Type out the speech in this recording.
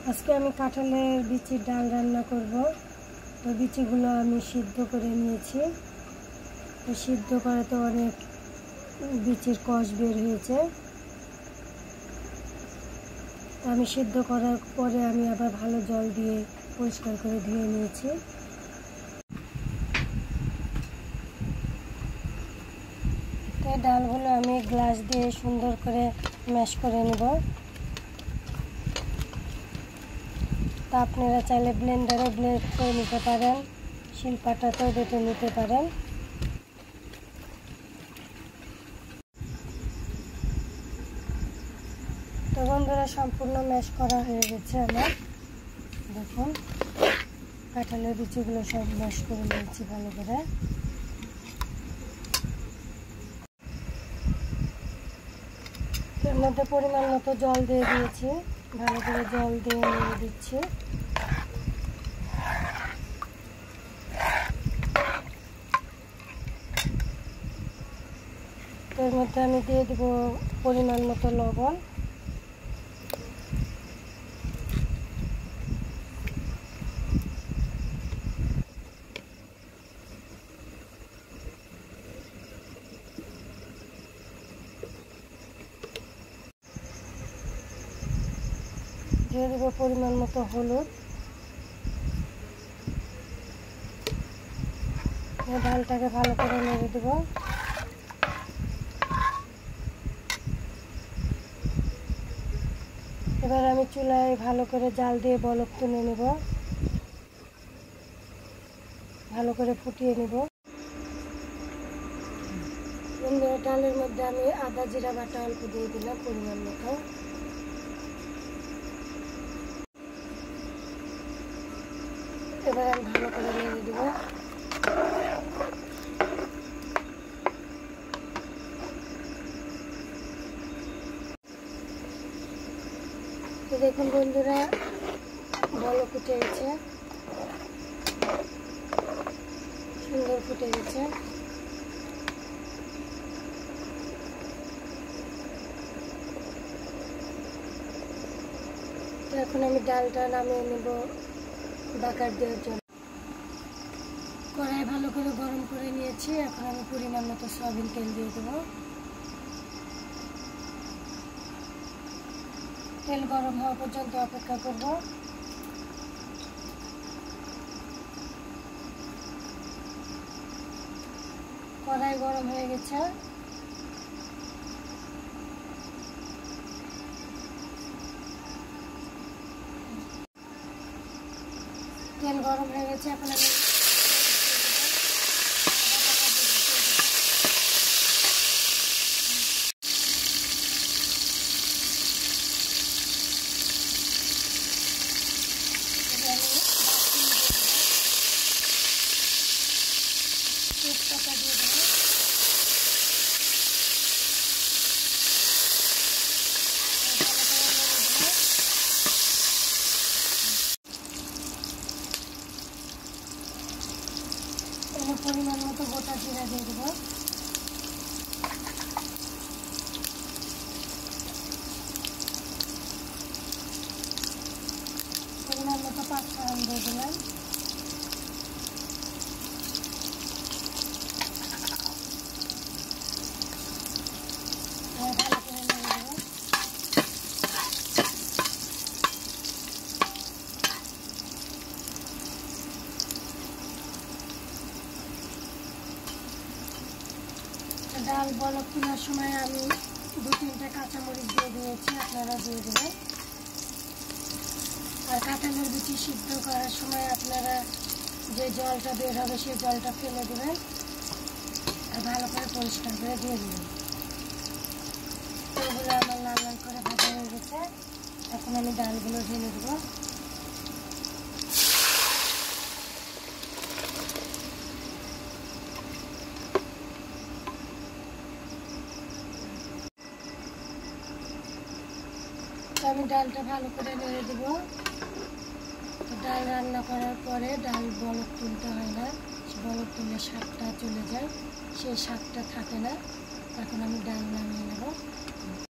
আজকে আমি কাঁঠালের বিচির ডাল রান্না করব। তো বিচিগুলো আমি সিদ্ধ করে নিয়েছি। তো সিদ্ধ করে তো অনেক বিচির কষ বের হয়েছে। তো আমি সিদ্ধ করার পরে আমি আবার ভালো জল দিয়ে পরিষ্কার করে ধুয়ে নিয়েছি। তো ডালগুলো আমি গ্লাস দিয়ে সুন্দর করে ম্যাশ করে নেব। তা আপনারা চাইলে ব্লেন্ডারে ব্লেন্ড করে নিতে পারেন, শিলপাটাতেও বেটে নিতে পারেন। তো বন্ধুরা, সম্পূর্ণ ম্যাশ করা হয়ে গেছে আমার। দেখুন, কাঁঠালের বিচিগুলো সব ম্যাশ করে নিয়েছি ভালো করে। এর মধ্যে পরিমাণ মতো জল দিয়ে দিয়েছি, ভালো করে জল দিয়ে নিয়ে দিচ্ছি। এর মধ্যে আমি দিয়ে দেব পরিমাণ মতো লবণ। দিয়ে দেব পরিমাণ মতো হলুদ। ডালটাকে ভালো করে নেড়ে দেব। এবার আমি চুলায় ভালো করে জাল দিয়ে বলক তুলে নেব, ভালো করে ফুটিয়ে নেব। ডালের মধ্যে আমি আদা জিরা বাটা অল্প দিয়ে দিলাম পরিমাণ মতো। এবার আমি ভালো করে নেড়ে দেব। তো দেখুন বন্ধুরা, বলক ফুটে গেছে, সুন্দর ফুটে গেছে। তো এখন আমি ডালটা নামিয়ে নেব বাগার দেওয়ার জন্য। কড়াই ভালো করে গরম করে নিয়েছি। এখন আমি পরিমাণ মতো সয়াবিন তেল দিয়ে দেবো। তেল গরম হওয়া পর্যন্ত অপেক্ষা করব। কড়াই গরম হয়ে গেছে। তেল গরম হয়ে গেছে। এখন আমি তেজপাতা দিয়ে দেবো। পরিমাণ মতো গোটা জিরা দিয়ে দেবো। পরিমাণ মতো পাঁচফোড়ন দিয়ে দিলাম। ভালো করে নেড়ে দেবো। ডাল বলক তোলার সময় আমি 2-3টা কাঁচামরিচ দিয়ে দিয়েছি, আপনারা দিয়ে দেবেন। আর কাঁঠালের বিচি সিদ্ধ করার সময় আপনারা যে জলটা বের হবে সেই জলটা ফেলে দেবেন আর ভালো করে পরিষ্কার করে দিয়ে দেবেন। এগুলো আমার লাল লাল করে ভাজা হয়ে গেছে। এখন আমি ডালগুলো ঢেলে দেবো। আমি ডালটা ভালো করে নেড়ে দেব। ডাল রান্না করার পরে ডাল বলক তুলতে হয় না, বলক তুললে স্বাদটা চলে যায়, সেই স্বাদটা থাকে না। এখন আমি ডাল নামিয়ে নেব।